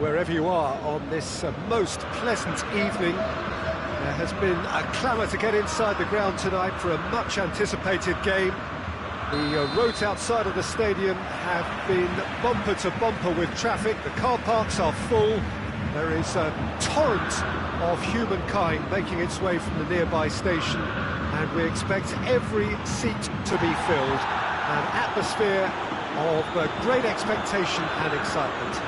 wherever you are on this most pleasant evening. There has been a clamour to get inside the ground tonight for a much-anticipated game. The roads outside of the stadium have been bumper to bumper with traffic. The car parks are full. There is a torrent of humankind making its way from the nearby station, and we expect every seat to be filled. An atmosphere of great expectation and excitement.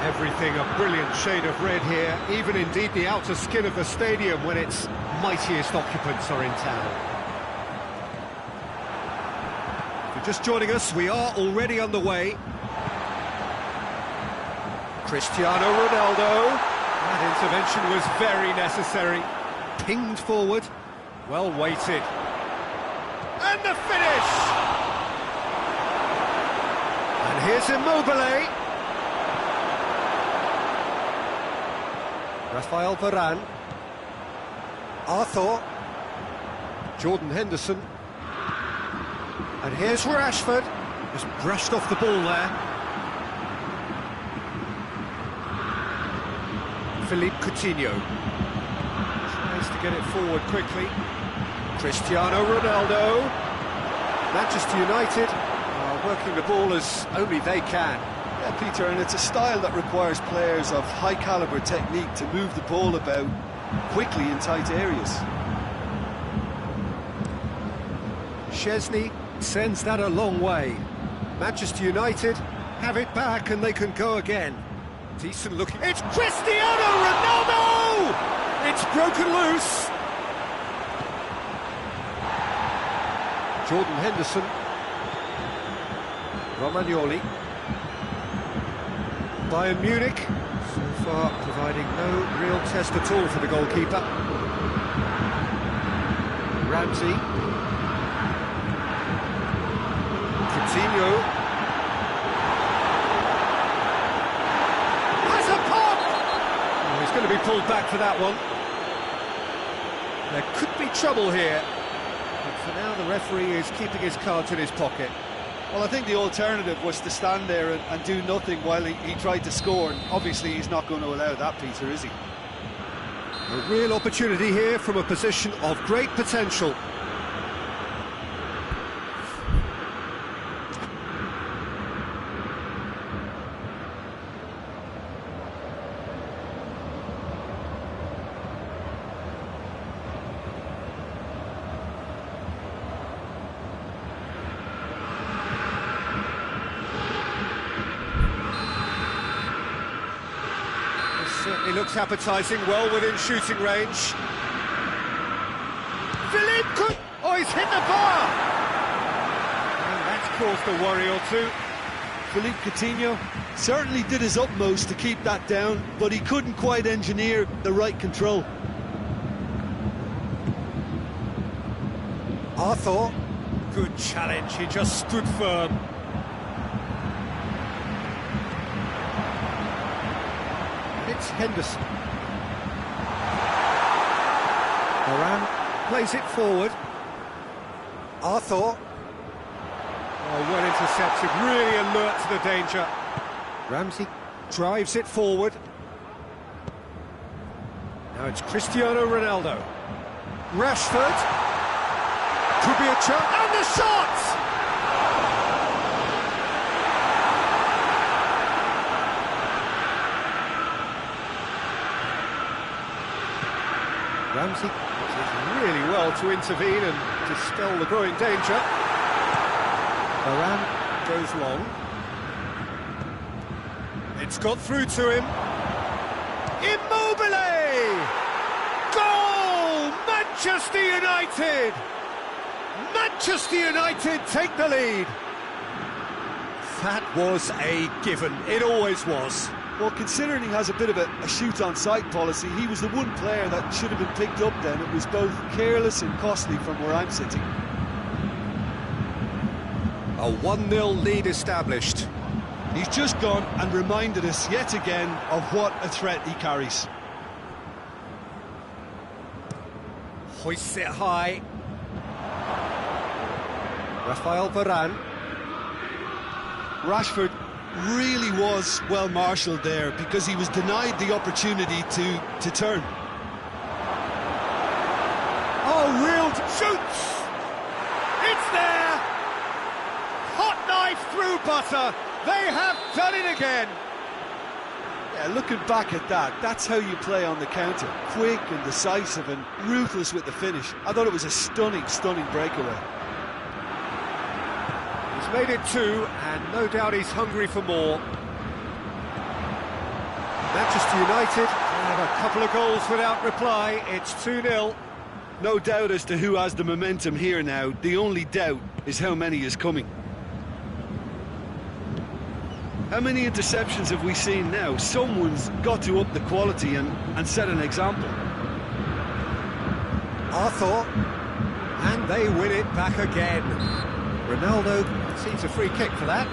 Everything a brilliant shade of red here, even indeed the outer skin of the stadium when its mightiest occupants are in town. If you're just joining us, we are already underway. Cristiano Ronaldo. That intervention was very necessary. Pinged forward, well weighted. And the finish! And here's Immobile. Rafael Varane. Arthur. Jordan Henderson. And here's Rashford. Just brushed off the ball there. Philippe Coutinho. Tries to get it forward quickly. Cristiano Ronaldo. Manchester United are working the ball as only they can. Yeah, Peter, and it's a style that requires players of high-caliber technique to move the ball about quickly in tight areas. Szczesny sends that a long way. Manchester United have it back and they can go again. Decent looking. It's Cristiano Ronaldo! It's broken loose. Jordan Henderson. Romagnoli. Bayern Munich, so far providing no real test at all for the goalkeeper. Ramsey. Coutinho. Has a pop! Oh, he's going to be pulled back for that one. There could be trouble here. But for now, the referee is keeping his cards in his pocket. Well, I think the alternative was to stand there and do nothing while he tried to score. And obviously, he's not going to allow that, Peter, is he? A real opportunity here from a position of great potential. Certainly looks appetising, well within shooting range. Philippe oh, he's hit the bar! And that's caused a worry or two. Philippe Coutinho certainly did his utmost to keep that down, but he couldn't quite engineer the right control. Arthur. Good challenge, he just stood firm. It's Henderson. Varane plays it forward. Arthur. Oh, well intercepted, really alert to the danger. Ramsey drives it forward. Now it's Cristiano Ronaldo. Rashford. Could be a chance. And the shot! Ramsey does really well to intervene and dispel the growing danger. Varane goes long. It's got through to him. Immobile! Goal! Manchester United! Manchester United take the lead. That was a given. It always was. Well, considering he has a bit of a shoot-on-sight policy, he was the one player that should have been picked up then. It was both careless and costly from where I'm sitting. A 1-0 lead established. He's just gone and reminded us yet again of what a threat he carries. Hoists it high. Rafael Varane. Rashford really was well marshalled there, because he was denied the opportunity to turn. Oh, real shoots! It's there! Hot knife through butter. They have done it again. Yeah, looking back at that, that's how you play on the counter. Quick and decisive and ruthless with the finish. I thought it was a stunning, stunning breakaway. He's made it 2, and no doubt he's hungry for more. Manchester United have a couple of goals without reply. It's 2-0. No doubt as to who has the momentum here now. The only doubt is how many is coming. How many interceptions have we seen now? Someone's got to up the quality and set an example. Arthur, and they win it back again. Ronaldo sees a free kick for that.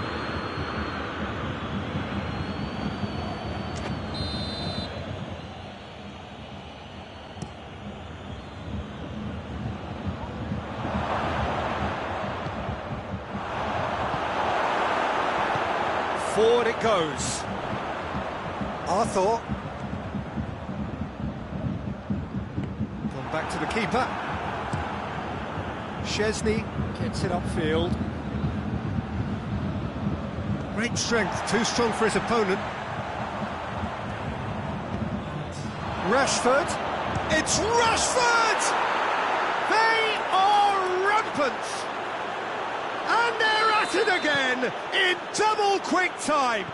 Forward it goes. Arthur. Gone back to the keeper. Szczesny gets it upfield. Great strength, too strong for his opponent. Rashford. It's Rashford! They are rampant! And they're at it again in double quick time.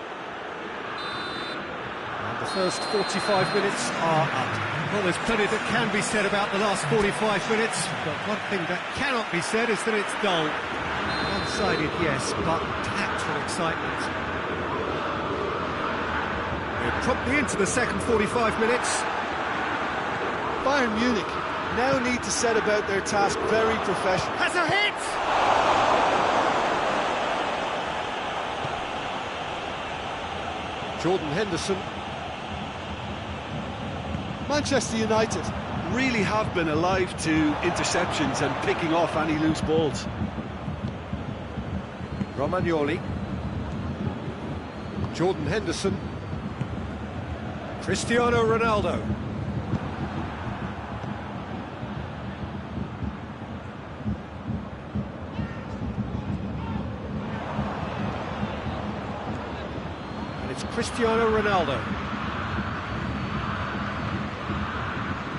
And the first 45 minutes are up. Well, there's plenty that can be said about the last 45 minutes, but one thing that cannot be said is that it's dull. One-sided, yes, but packed with excitement. We're promptly into the second 45 minutes. Bayern Munich now need to set about their task very professionally. Has a hit! Jordan Henderson. Manchester United really have been alive to interceptions and picking off any loose balls. Romagnoli. Jordan Henderson. Cristiano Ronaldo. And it's Cristiano Ronaldo.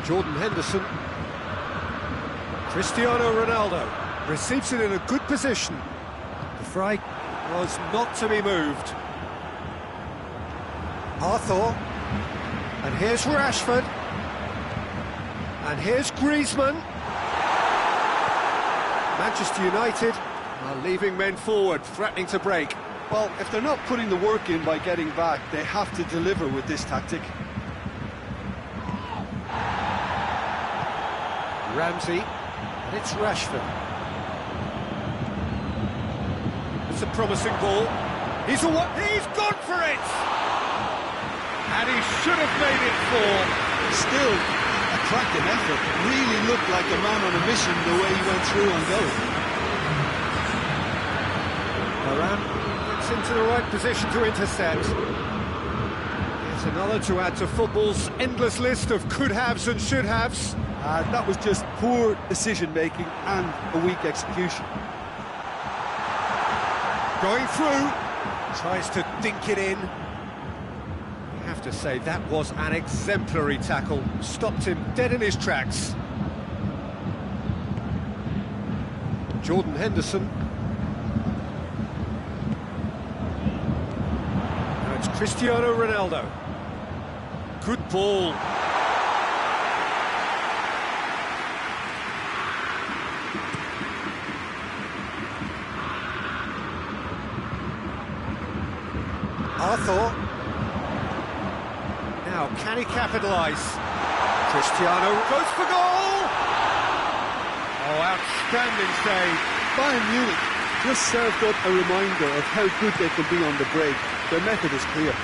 Jordan Henderson. Cristiano Ronaldo receives it in a good position. The fry was not to be moved. Arthur. And here's Rashford. And here's Griezmann. Manchester United are leaving men forward, threatening to break. Well, if they're not putting the work in by getting back, they have to deliver with this tactic. Ramsey, and it's Rashford. It's a promising ball. He's gone for it! And he should have made it 4. Still, a cracking effort. Really looked like a man on a mission the way he went through on goal. Varane gets into the right position to intercept. Here's another to add to football's endless list of could-haves and should-haves. That was just poor decision-making and a weak execution. Going through, tries to dink it in. I have to say, that was an exemplary tackle. Stopped him dead in his tracks. Jordan Henderson. Now it's Cristiano Ronaldo. Good ball. Arthur. Now, can he capitalise? Cristiano goes for goal! Oh, outstanding save. Bayern Munich just served up a reminder of how good they can be on the break. Their method is clear.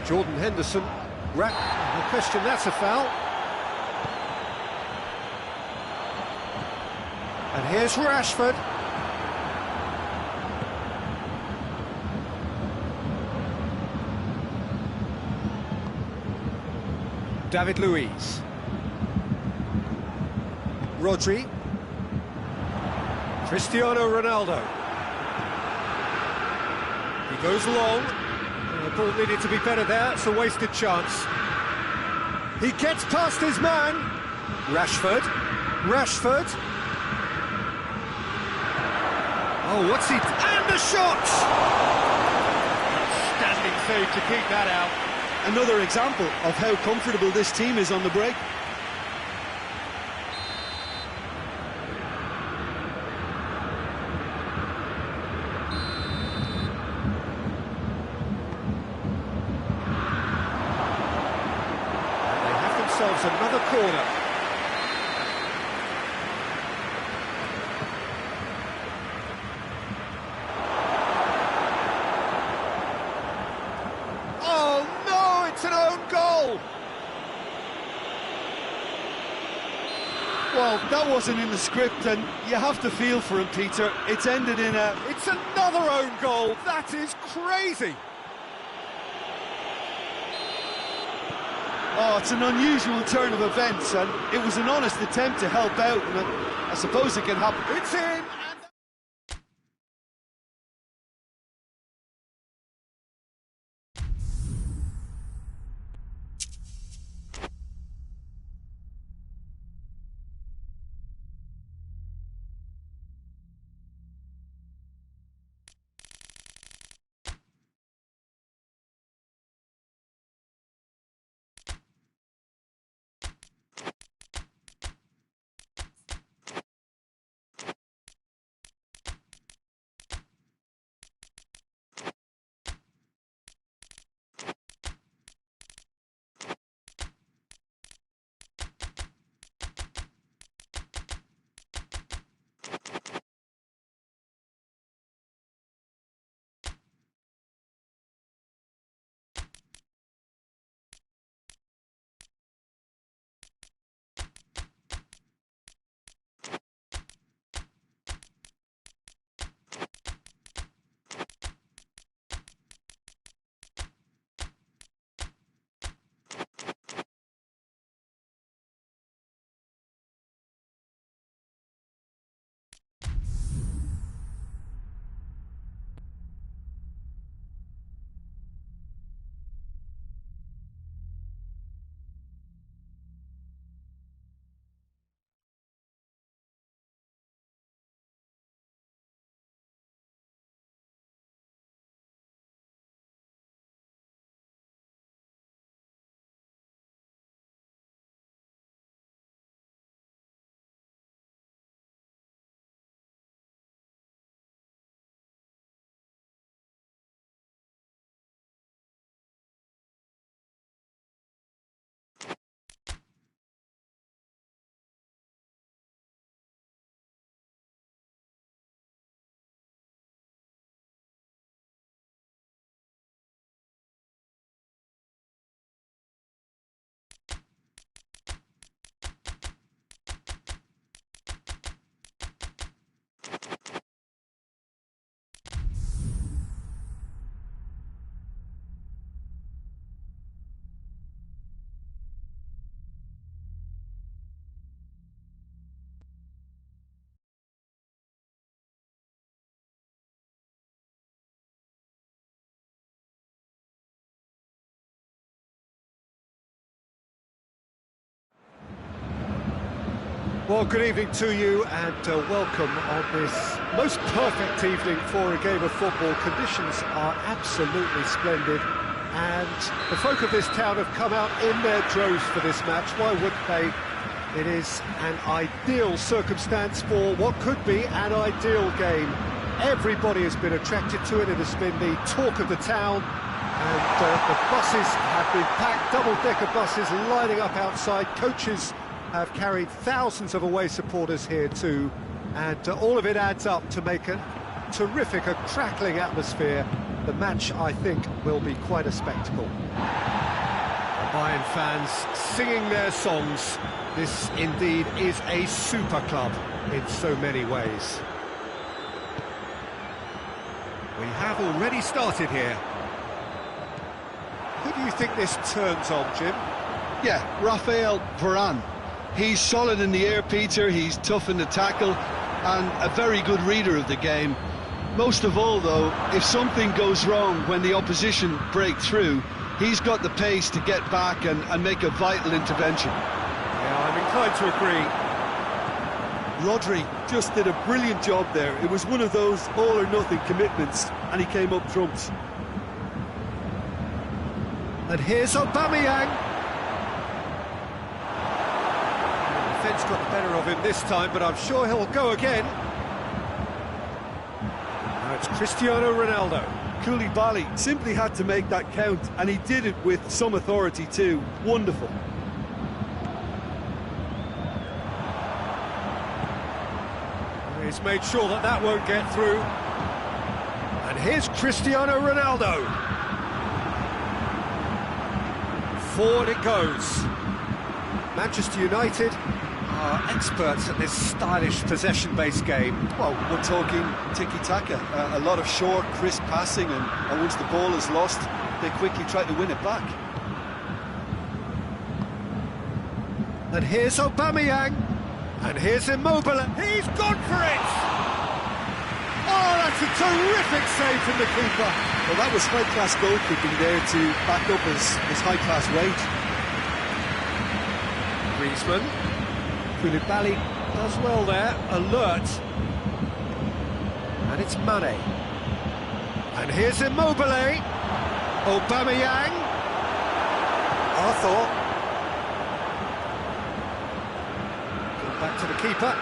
Jordan Henderson. No question, that's a foul. And here's Rashford. David Luiz. Rodri. Cristiano Ronaldo. He goes long. The ball needed to be better there. It's a wasted chance. He gets past his man. Rashford. Oh, what's he... And the shot! Standing save to keep that out. Another example of how comfortable this team is on the break. They have themselves another corner. It's an own goal! Well, that wasn't in the script, and you have to feel for him, Peter. It's ended in a... It's another own goal! That is crazy! Oh, it's an unusual turn of events, and it was an honest attempt to help out, and I suppose it can happen. It's in! Well, good evening to you and welcome on this most perfect evening for a game of football. Conditions are absolutely splendid and the folk of this town have come out in their droves for this match. Why wouldn't they? It is an ideal circumstance for what could be an ideal game. Everybody has been attracted to it. It has been the talk of the town and the buses have been packed, double-decker buses lining up outside. Coaches have carried thousands of away supporters here too, and all of it adds up to make a terrific, a crackling atmosphere. The match, I think, will be quite a spectacle. Bayern fans singing their songs. This indeed is a super club in so many ways. We have already started here. Who do you think this turns on, Jim? Yeah, Raphael Varane. He's solid in the air, Peter, he's tough in the tackle, and a very good reader of the game. Most of all, though, if something goes wrong when the opposition break through, he's got the pace to get back and make a vital intervention. Yeah, I'm inclined to agree. Rodri just did a brilliant job there. It was one of those all-or-nothing commitments, and he came up trumps. And here's Aubameyang. The defence got the better of him this time, but I'm sure he'll go again. Now it's Cristiano Ronaldo. Koulibaly simply had to make that count, and he did it with some authority too. Wonderful. He's made sure that that won't get through. And here's Cristiano Ronaldo. Forward it goes. Manchester United are experts at this stylish possession-based game. Well, we're talking tiki-taka, a lot of short, crisp passing, and once the ball is lost, they quickly try to win it back. And here's Aubameyang. And here's Immobile. He's gone for it! Oh, that's a terrific save from the keeper. Well, that was high-class goalkeeping there to back up his high-class weight. Griezmann. Koulibaly does well there, alert. And it's Mane. And here's Immobile. Aubameyang. Arthur. Back to the keeper.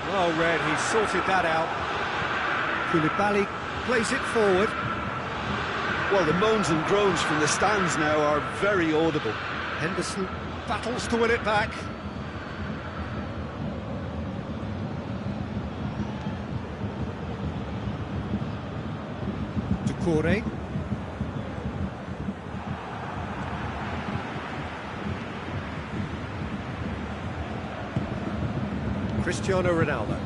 Well read, he sorted that out. Koulibaly plays it forward. Well, the moans and groans from the stands now are very audible. Henderson battles to win it back. Doucouré. Cristiano Ronaldo.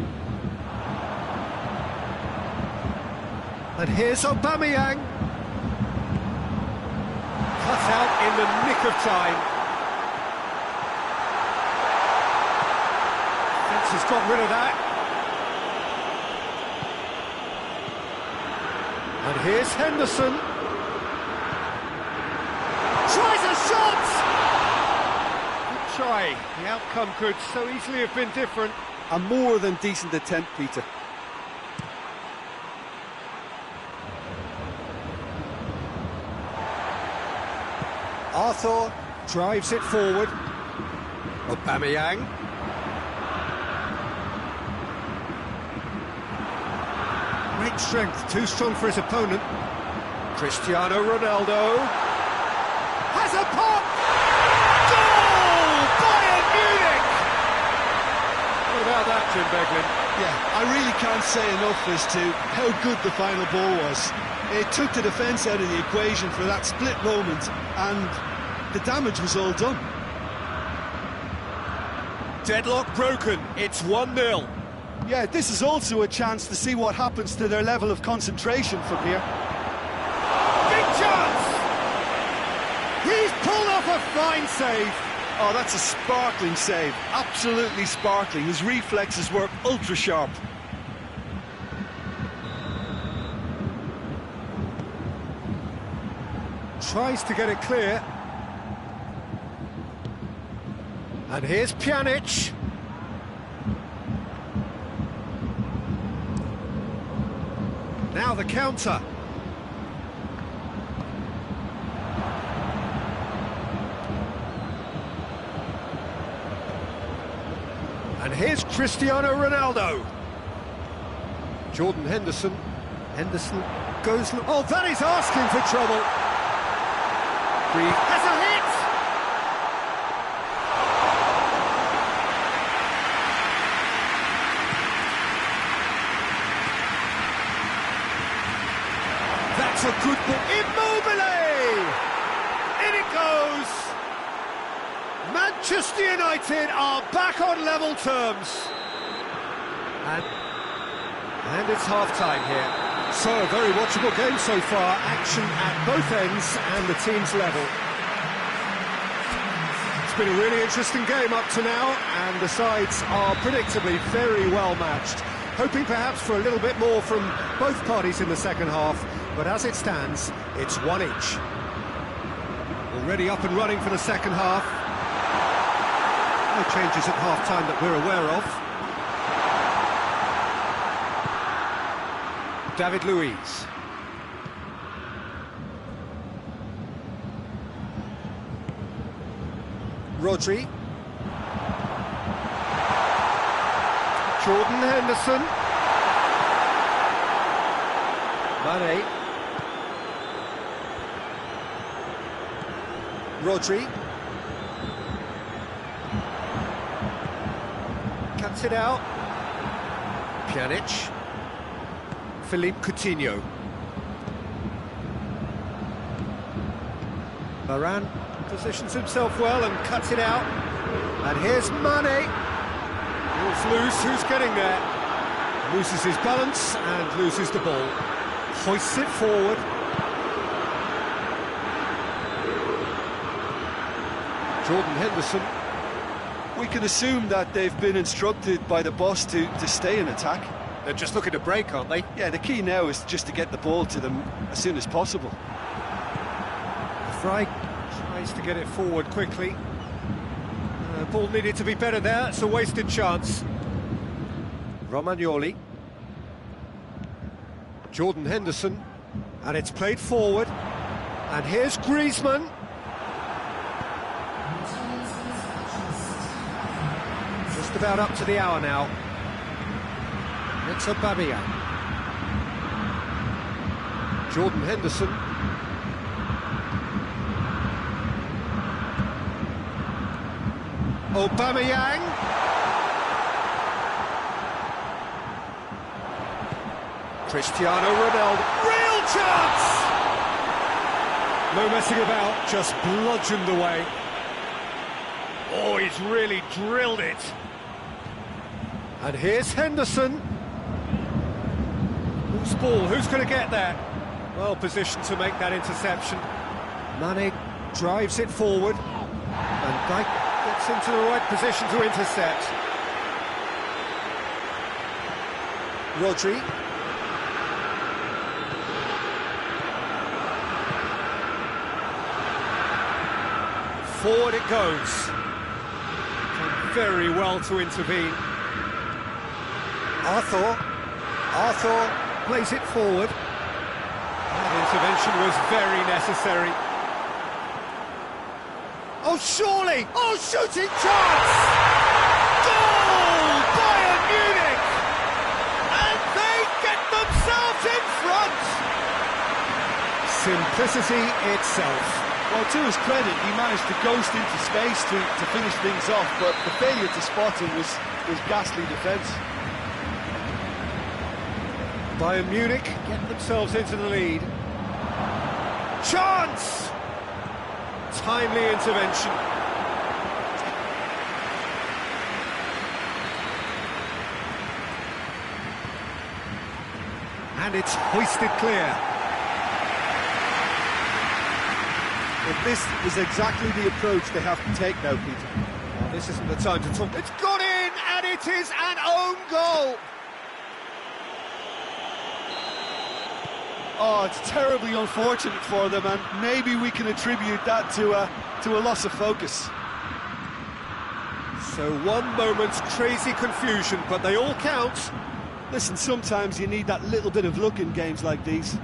And here's Aubameyang. Cut out in the nick of time. Defence has got rid of that. And here's Henderson. Tries a shot! Good try. The outcome could so easily have been different. A more than decent attempt, Peter. Arthur drives it forward. Aubameyang. Great strength, too strong for his opponent. Cristiano Ronaldo has a pop! Goal! Bayern Munich! What about that, Jim Beglin? Yeah, I really can't say enough as to how good the final ball was. It took the defence out of the equation for that split moment, and the damage was all done. Deadlock broken, it's 1-0. Yeah, this is also a chance to see what happens to their level of concentration from here. Big chance! He's pulled off a fine save. Oh, that's a sparkling save, absolutely sparkling. His reflexes were ultra sharp. Tries to get it clear. And here's Pjanic. Now the counter. And here's Cristiano Ronaldo. Jordan Henderson. Henderson goes... Oh, that is asking for trouble. Has a hit! That's a good ball. Immobile! In it goes! Manchester United are back on level terms. And it's half-time here. So, a very watchable game so far. Action at both ends and the team's level. It's been a really interesting game up to now, and the sides are predictably very well matched. Hoping perhaps for a little bit more from both parties in the second half, but as it stands, it's one each. Already up and running for the second half. No changes at half-time that we're aware of. David Luiz. Rodri. Jordan Henderson. Mane. Rodri. Cuts it out. Pjanic. Philippe Coutinho. Varane positions himself well and cuts it out. And here's Mane. Ball's loose, who's getting there? Loses his balance and loses the ball. Hoists it forward. Jordan Henderson. We can assume that they've been instructed by the boss to stay in attack. They're just looking to break, aren't they? Yeah, the key now is just to get the ball to them as soon as possible. Fry tries to get it forward quickly. Ball needed to be better there, it's a wasted chance. Romagnoli. Jordan Henderson. And it's played forward. And here's Griezmann. Just about up to the hour now. It's Aubameyang. Jordan Henderson. Aubameyang. Cristiano Ronaldo. Real chance! No messing about, just bludgeoned away. Oh, he's really drilled it. And here's Henderson. Who's ball? Who's going to get there? Well positioned to make that interception. Mane drives it forward. Van Dijk gets into the right position to intercept. Rodri. Forward it goes. Done very well to intervene. Arthur plays it forward. That intervention was very necessary. Oh, surely! Oh, shooting chance! Goal! Bayern Munich! And they get themselves in front! Simplicity itself. Well, to his credit, he managed to ghost into space to finish things off, but the failure to spot him was ghastly defence. Bayern Munich get themselves into the lead. Chance! Timely intervention. And it's hoisted clear. But this is exactly the approach they have to take now, Peter. Well, this isn't the time to talk. It's got in, and it is an own goal. Oh, it's terribly unfortunate for them, and maybe we can attribute that to a loss of focus. So one moment's crazy confusion, but they all count. Listen, sometimes you need that little bit of luck in games like these.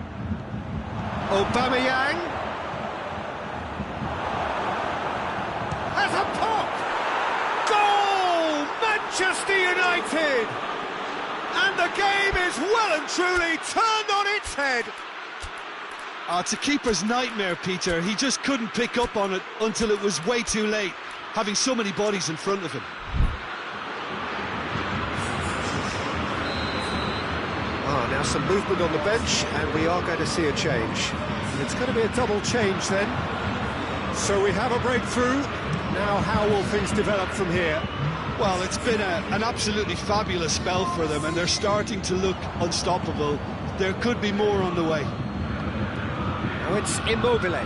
Aubameyang has a pop. Goal, Manchester United, and the game is well and truly turned on its head. It's a keeper's nightmare, Peter. He just couldn't pick up on it until it was way too late, having so many bodies in front of him. Now some movement on the bench, and we are going to see a change. It's going to be a double change then. So we have a breakthrough. Now how will things develop from here? Well, it's been an absolutely fabulous spell for them, and they're starting to look unstoppable. there could be more on the way. Now it's Immobile.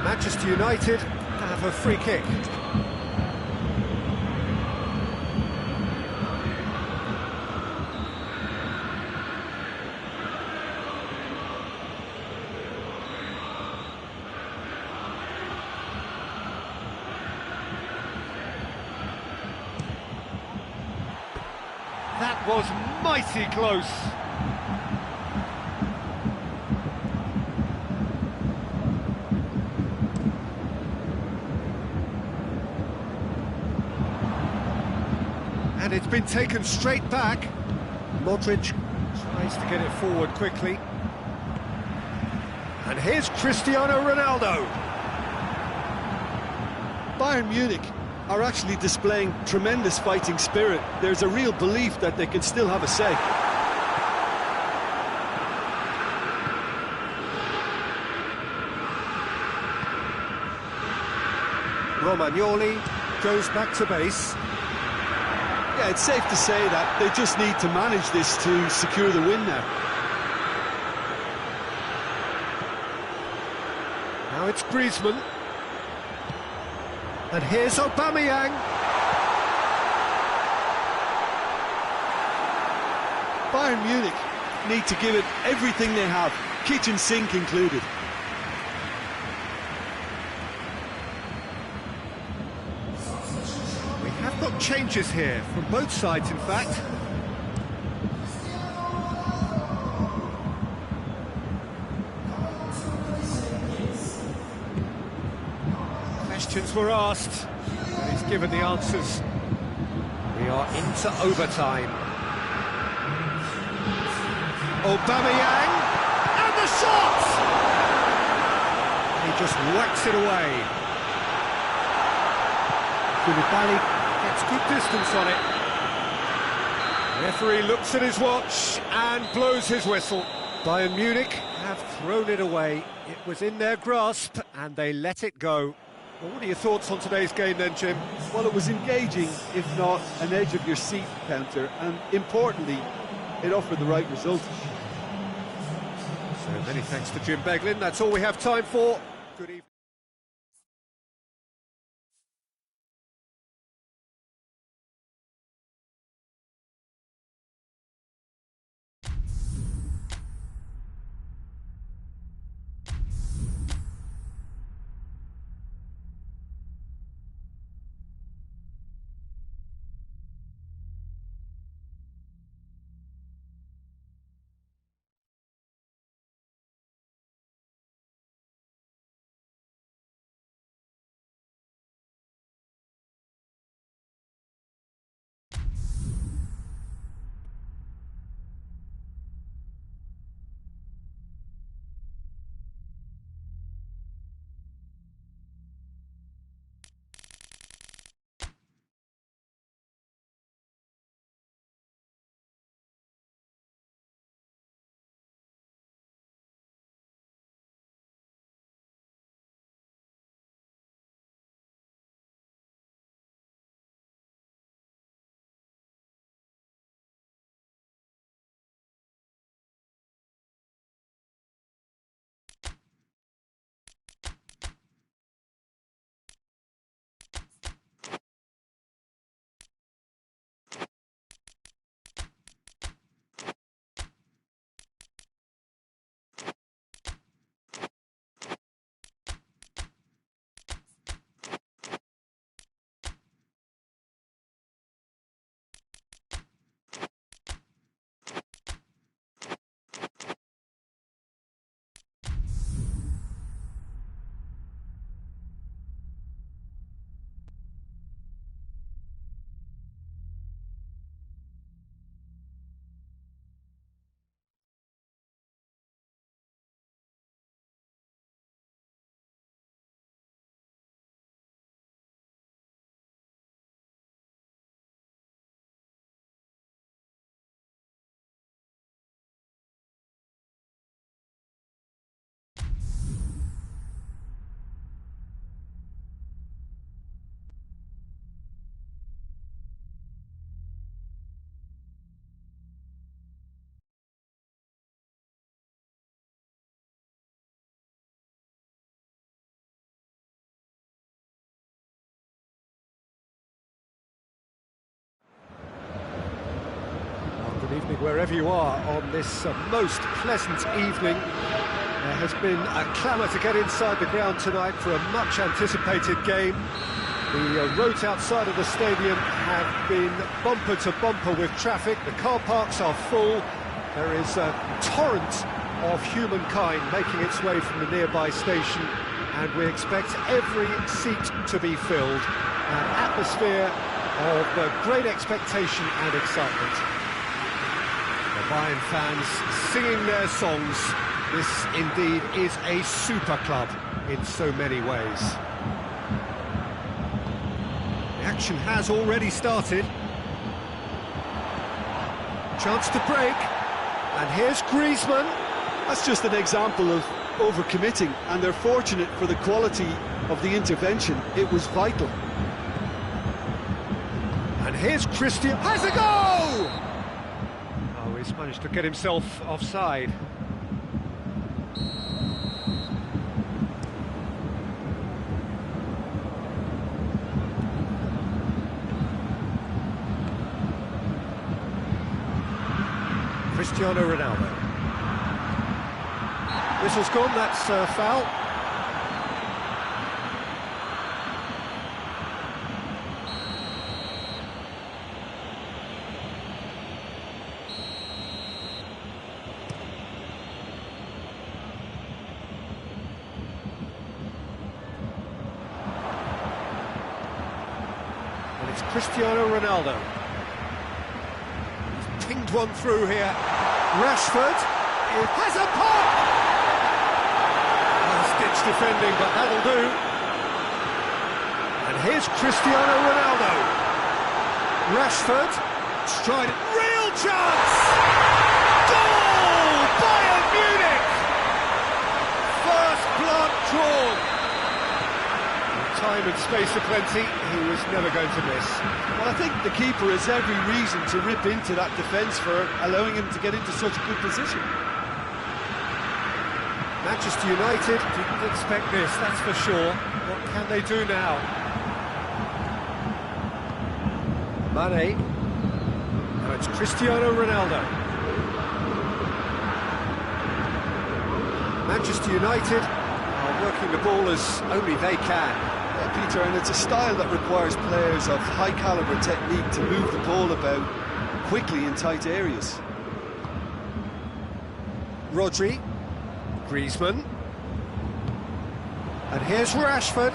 Manchester United have a free kick. That was mighty close. And it's been taken straight back. Modric tries to get it forward quickly. And here's Cristiano Ronaldo. Bayern Munich are actually displaying tremendous fighting spirit. There's a real belief that they can still have a say. Romagnoli goes back to base. Yeah, it's safe to say that they just need to manage this to secure the win now. Now it's Griezmann. And here's Aubameyang. Bayern Munich need to give it everything they have, kitchen sink included. We have got changes here from both sides, in fact. Questions were asked, and he's given the answers. We are into overtime. Aubameyang, and the shot! He just whacks it away. Koulibaly gets good distance on it. The referee looks at his watch and blows his whistle. Bayern Munich have thrown it away. It was in their grasp, and they let it go. Well, what are your thoughts on today's game then, Jim? Well, it was engaging, if not an edge-of-your-seat counter, and importantly, it offered the right result. So many thanks to Jim Beglin. That's all we have time for. Good evening. wherever you are on this most pleasant evening. There has been a clamour to get inside the ground tonight for a much-anticipated game. The roads outside of the stadium have been bumper to bumper with traffic. The car parks are full. There is a torrent of humankind making its way from the nearby station, and we expect every seat to be filled. An atmosphere of great expectation and excitement. The Bayern fans singing their songs. This indeed is a super club in so many ways. The action has already started. Chance to break, and here's Griezmann. That's just an example of overcommitting, and they're fortunate for the quality of the intervention. It was vital. And here's Christian. Has a goal! Oh, he's managed to get himself offside. Cristiano Ronaldo. Whistle's gone, that's foul. And it's Cristiano Ronaldo. He's pinged one through here. Rashford, it has a pop! Stitch defending, but that'll do. And here's Cristiano Ronaldo. Rashford, stride, real chance! Goal! Bayern Munich! First blood drawn. Time and space aplenty, he was never going to miss. Well, I think the keeper has every reason to rip into that defence for allowing him to get into such a good position. Manchester United didn't expect this, that's for sure. What can they do now? Mane. Now it's Cristiano Ronaldo. Manchester United are working the ball as only they can. Yeah, Peter, and it's a style that requires players of high-calibre technique to move the ball about quickly in tight areas. Rodri. Griezmann. And here's Rashford.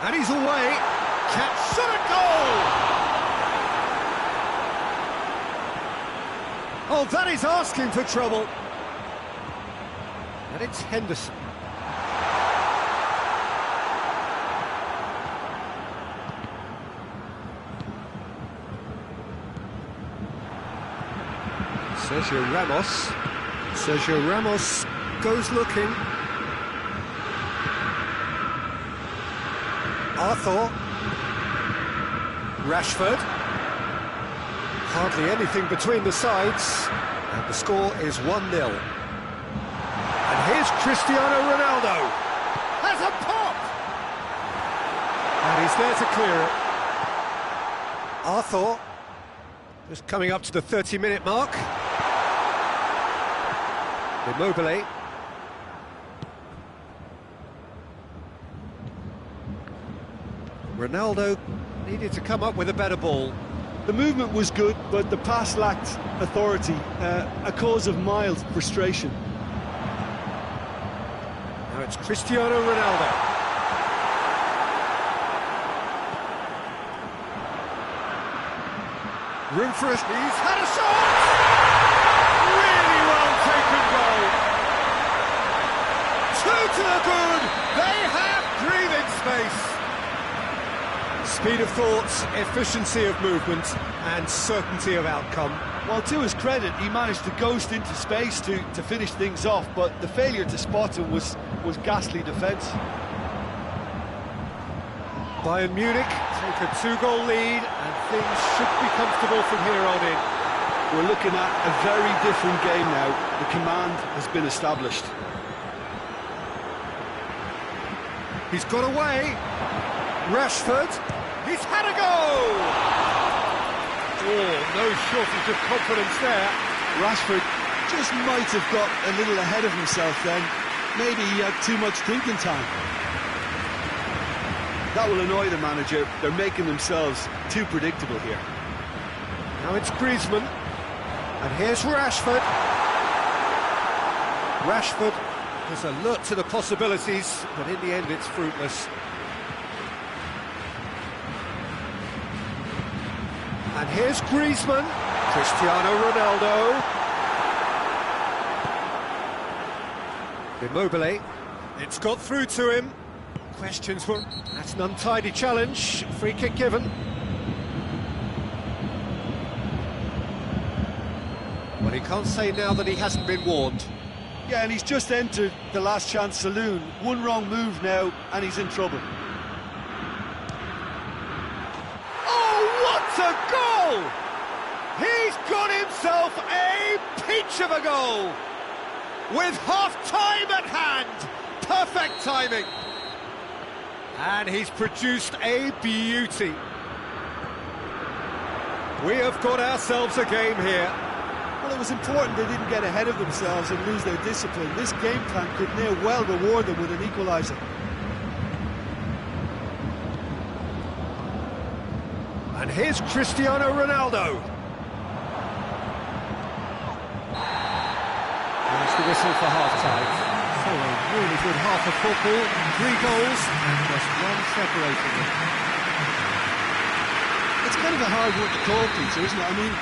And he's away. Catch, shot, a goal! Oh, that is asking for trouble. And it's Henderson. Sergio Ramos goes looking. Arthur. Rashford. Hardly anything between the sides. And the score is 1-0. And here's Cristiano Ronaldo. Has a pop! And he's there to clear it. Arthur. Just coming up to the 30-minute mark. Immobile. Ronaldo needed to come up with a better ball. The movement was good, but the pass lacked authority, a cause of mild frustration. Now it's Cristiano Ronaldo. Room for us. He's had a shot! Really well taken goal. 2 to the good. They have breathing space. Speed of thought, efficiency of movement, and certainty of outcome. Well, to his credit, he managed to ghost into space to finish things off, but the failure to spot him was ghastly defence. Bayern Munich take a 2-goal lead, and things should be comfortable from here on in. We're looking at a very different game now. The command has been established. He's got away. Rashford, he's had a go! Oh, no shortage of confidence there. Rashford just might have got a little ahead of himself then. Maybe he had too much drinking time. That will annoy the manager. They're making themselves too predictable here. Now it's Griezmann. And here's Rashford. Rashford is alert to the possibilities, but in the end it's fruitless. And here's Griezmann. Cristiano Ronaldo. Immobile. It's got through to him. Questions were... That's an untidy challenge. Free kick given. Well, he can't say now that he hasn't been warned. Yeah, and he's just entered the last chance saloon. One wrong move now, and he's in trouble. Oh, what a goal! He's got himself a peach of a goal! With half-time at hand! Perfect timing! And he's produced a beauty. We have got ourselves a game here. Well, it was important they didn't get ahead of themselves and lose their discipline. This game plan could near well reward them with an equaliser. And here's Cristiano Ronaldo. There's the whistle for half-time. So a really good half of football, 3 goals and just one separating them. It's kind of a hard one to call, Peter, isn't it? I mean,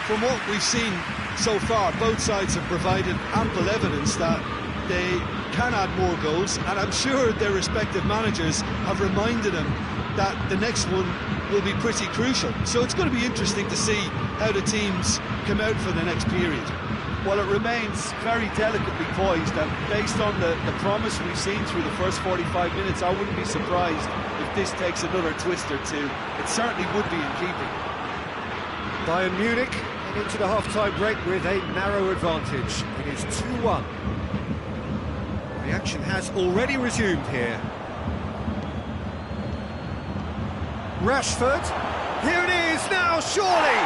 from what we've seen so far, both sides have provided ample evidence that they can add more goals, and I'm sure their respective managers have reminded them that the next one will be pretty crucial. So it's going to be interesting to see how the teams come out for the next period. Well, it remains very delicately poised, and based on the promise we've seen through the first 45 minutes, I wouldn't be surprised if this takes another twist or two. It certainly would be in keeping. Bayern Munich head into the half-time break with a narrow advantage. It is 2-1. The action has already resumed here. Rashford, here it is now, surely!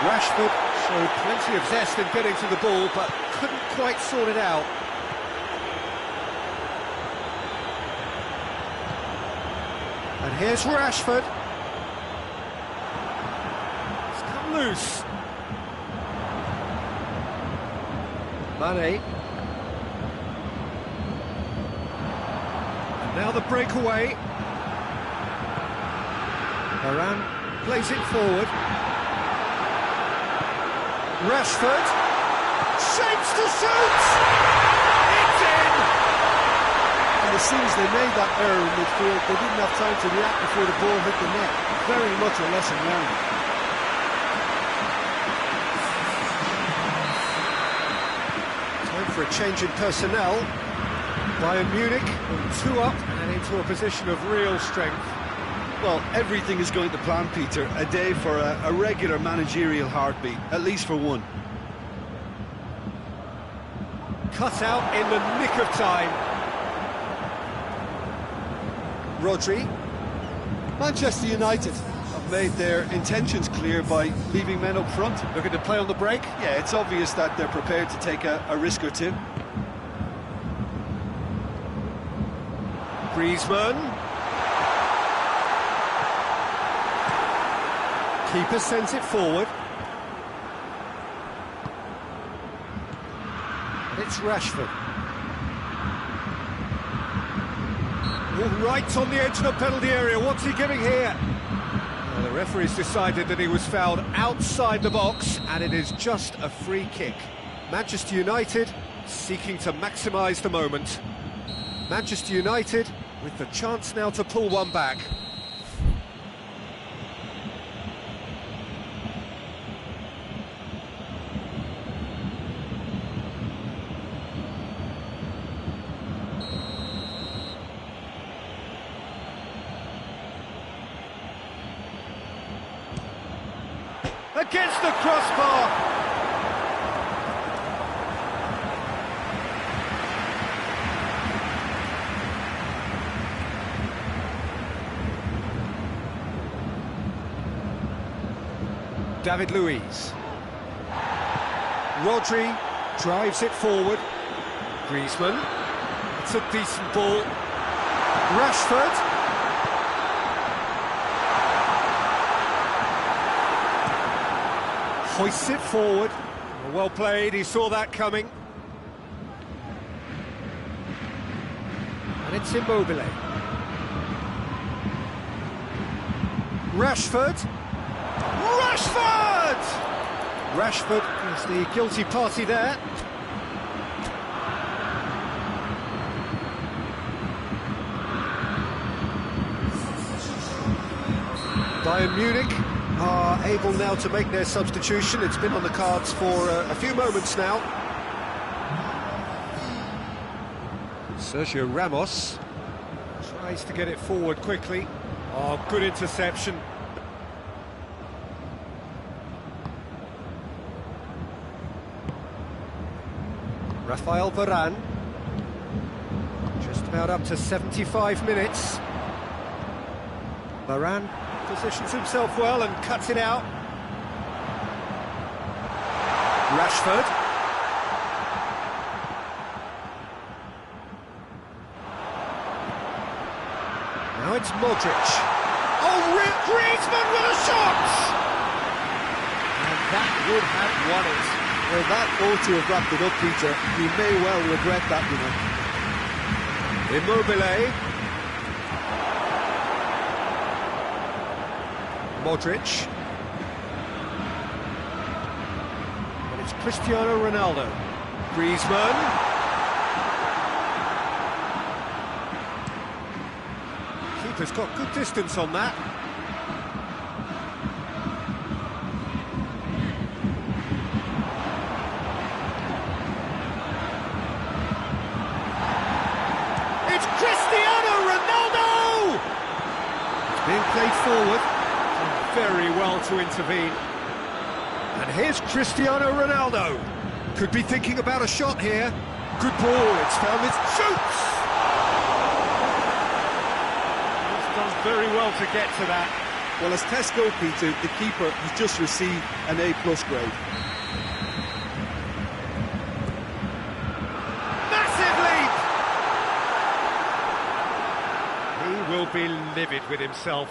Rashford showed plenty of zest in getting to the ball, but couldn't quite sort it out. And here's Rashford. It's come loose. Mane. And now the breakaway. Varane plays it forward. Rashford shapes to shoot! It's in! And as soon as they made that error in midfield, they didn't have time to react before the ball hit the net. Very much a lesson learned. Time for a change in personnel. Bayern Munich going 2 up and into a position of real strength. Well, everything is going to plan, Peter. A day for a regular managerial heartbeat, at least for one. Cut out in the nick of time. Rodri. Manchester United have Made their intentions clear by leaving men up front. Looking to play on the break. Yeah, it's obvious that they're prepared to take a risk or two. Griezmann. Keeper sends it forward. It's Rashford. All right on the edge of the penalty area. What's he giving here? Well, the referee's decided that he was fouled outside the box, and it is just a free kick. Manchester United seeking to maximise the moment. Manchester United with the chance now to pull one back. Against the crossbar. David Luiz. Rodri drives it forward. Griezmann. It's a decent ball. Rashford. Hoists it forward. Well played, he saw that coming. And it's Immobile. Rashford. Rashford! Rashford is the guilty party there. Bayern Munich are able now to make their substitution. It's been on the cards for a few moments now. Sergio Ramos tries to get it forward quickly. Oh, good interception. Rafael Varane. Just about up to 75 minutes. Varane positions himself well and cuts it out. Rashford. Now it's Modric. Oh, Griezmann with a shot! And that would have won it. Well, that ought to have wrapped it up, Peter. He may well regret that, you know. Immobile. Modric. And it's Cristiano Ronaldo. Griezmann. Keeper's got good distance on that. It's Cristiano Ronaldo! It's being played forward. Very well to intervene. And here's Cristiano Ronaldo. Could be thinking about a shot here. Good ball, it's found its shoots! He's done very well to get to that. Well, as tests go, Peter, the keeper has just received an A+ grade. Massive leap! He will be livid with himself.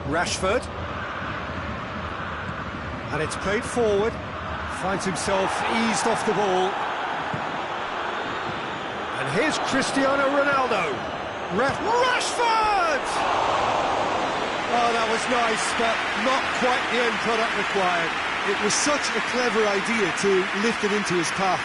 Rashford, and it's played forward, finds himself eased off the ball, and here's Cristiano Ronaldo. Rashford! Oh, that was nice, but not quite the end product required. It was such a clever idea to lift it into his path.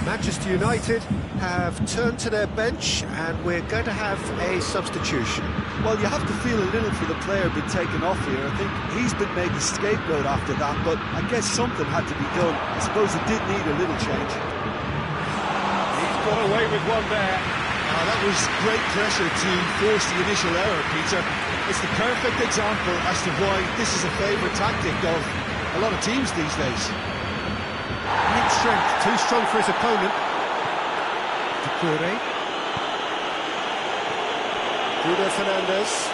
Manchester United have turned to their bench and we're going to have a substitution. Well, you have to feel a little for the player being taken off here. I think he's been made the scapegoat after that, but I guess something had to be done. I suppose it did need a little change. He's got away with one there. That was great pressure to force the initial error, Peter. It's the perfect example as to why this is a favourite tactic of a lot of teams these days. Great strength, too strong for his opponent. Doucouré. Bruno Fernandes.